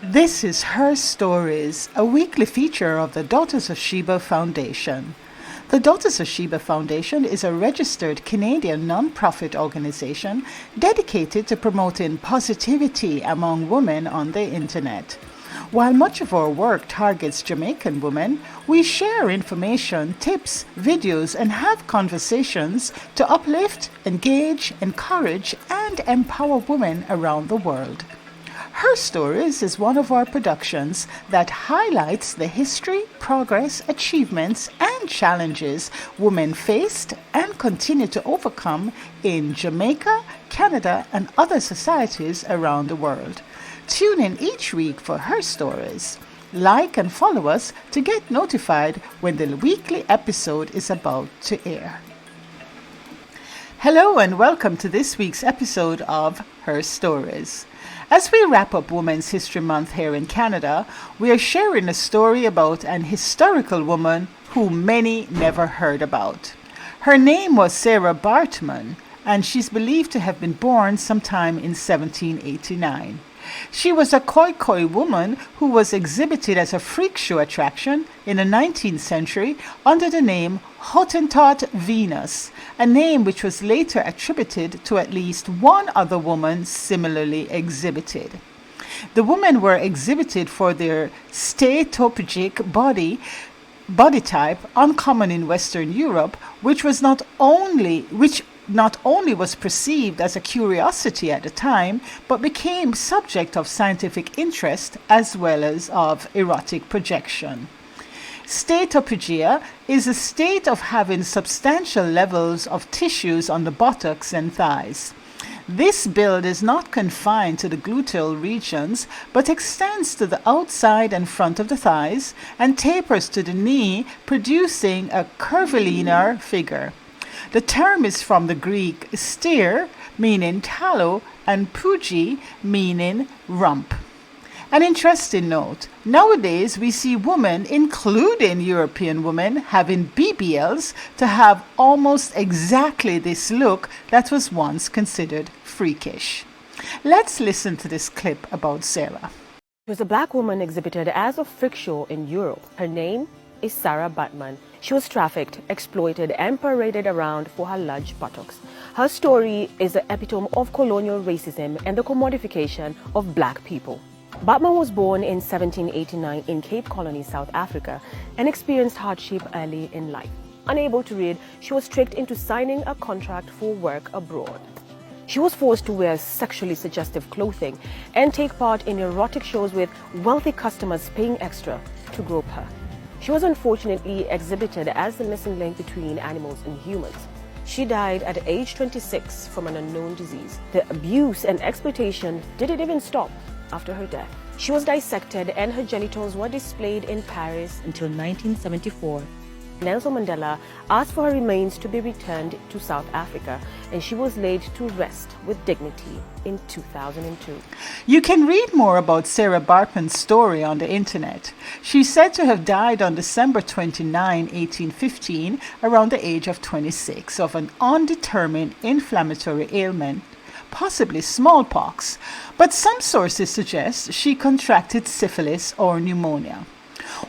This is Her Stories, a weekly feature of the Daughters of Sheba Foundation. The Daughters of Sheba Foundation is a registered Canadian non-profit organization dedicated to promoting positivity among women on the internet. While much of our work targets Jamaican women, we share information, tips, videos, and have conversations to uplift, engage, encourage, and empower women around the world. Her Stories is one of our productions that highlights the history, progress, achievements, and challenges women faced and continue to overcome in Jamaica, Canada, and other societies around the world. Tune in each week for Her Stories. Like and follow us to get notified when the weekly episode is about to air. Hello and welcome to this week's episode of Her Stories. As we wrap up Women's History Month here in Canada, we are sharing a story about an historical woman who many never heard about. Her name was Sarah Baartman, and she's believed to have been born sometime in 1789. She was a Khoikhoi woman who was exhibited as a freak show attraction in the 19th century under the name Hottentot Venus, a name which was later attributed to at least one other woman similarly exhibited. The women were exhibited for their steatopigic body type, uncommon in Western Europe, which not only was perceived as a curiosity at the time, but became subject of scientific interest as well as of erotic projection. Steatopigia is a state of having substantial levels of tissues on the buttocks and thighs. This build is not confined to the gluteal regions, but extends to the outside and front of the thighs and tapers to the knee, producing a curvilinear figure. The term is from the Greek steer, meaning tallow, and pugi, meaning rump. An interesting note, nowadays we see women, including European women, having BBLs to have almost exactly this look that was once considered freakish. Let's listen to this clip about Sarah. She was a black woman exhibited as a freak show in Europe. Her name is Sarah Baartman. She was trafficked, exploited, and paraded around for her large buttocks. Her story is the epitome of colonial racism and the commodification of black people. Baartman was born in 1789 in Cape Colony, South Africa, and experienced hardship early in life. Unable to read, she was tricked into signing a contract for work abroad. She was forced to wear sexually suggestive clothing and take part in erotic shows with wealthy customers paying extra to grope her. She was unfortunately exhibited as the missing link between animals and humans. She died at age 26 from an unknown disease. The abuse and exploitation didn't even stop after her death. She was dissected and her genitals were displayed in Paris until 1974. Nelson Mandela asked for her remains to be returned to South Africa, and she was laid to rest with dignity in 2002. You can read more about Sarah Baartman's story on the internet. She's said to have died on December 29, 1815, around the age of 26, of an undetermined inflammatory ailment, possibly smallpox, but some sources suggest she contracted syphilis or pneumonia.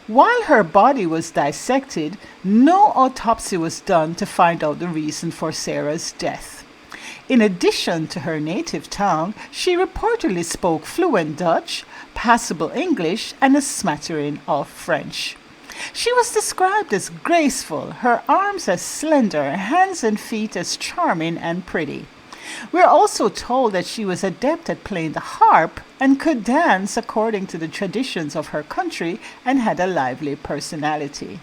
While her body was dissected, no autopsy was done to find out the reason for Sarah's death. In addition to her native tongue, she reportedly spoke fluent Dutch, passable English, and a smattering of French. She was described as graceful, her arms as slender, hands and feet as charming and pretty. We're also told that she was adept at playing the harp and could dance according to the traditions of her country and had a lively personality.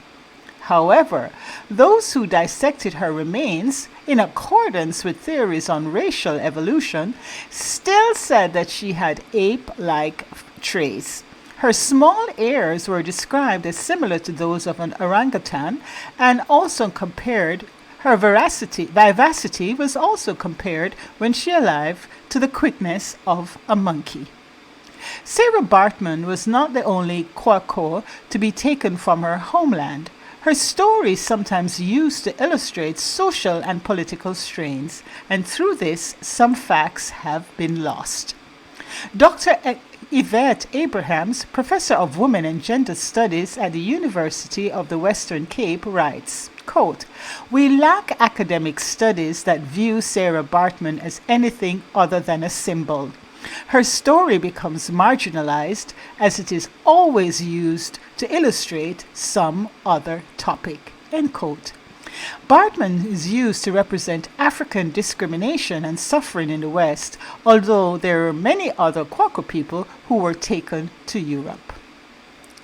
However, those who dissected her remains, in accordance with theories on racial evolution, still said that she had ape-like traits. Her small ears were described as similar to those of an orangutan, and also compared her vivacity was also compared when she alive to the quickness of a monkey. Sarah Baartman was not the only Khoikhoi to be taken from her homeland. Her story is sometimes used to illustrate social and political strains, and through this, some facts have been lost. Dr. Yvette Abrahams, professor of women and gender studies at the University of the Western Cape, writes, quote, "We lack academic studies that view Sarah Baartman as anything other than a symbol. Her story becomes marginalized as it is always used to illustrate some other topic." End quote. Baartman is used to represent African discrimination and suffering in the West, although there are many other Kwaku people who were taken to Europe.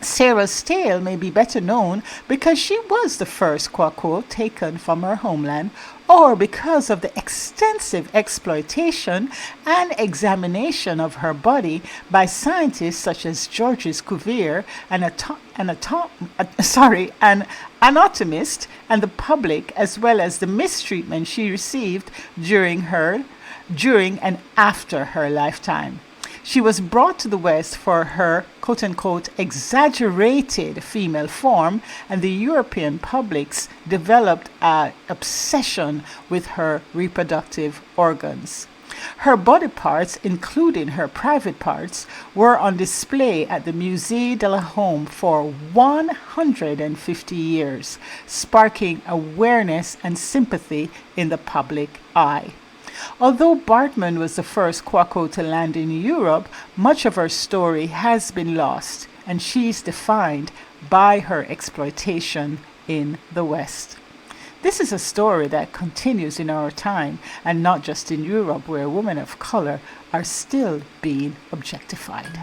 Sarah's tale may be better known because she was the first Kwaku taken from her homeland, or because of the extensive exploitation and examination of her body by scientists such as Georges Cuvier, an anatomist, and the public, as well as the mistreatment she received during and after her lifetime. She was brought to the West for her quote-unquote exaggerated female form, and the European publics developed an obsession with her reproductive organs. Her body parts, including her private parts, were on display at the Musée de la Homme for 150 years, sparking awareness and sympathy in the public eye. Although Baartman was the first Kwaku to land in Europe, much of her story has been lost, and she's defined by her exploitation in the West. This is a story that continues in our time, and not just in Europe, where women of color are still being objectified.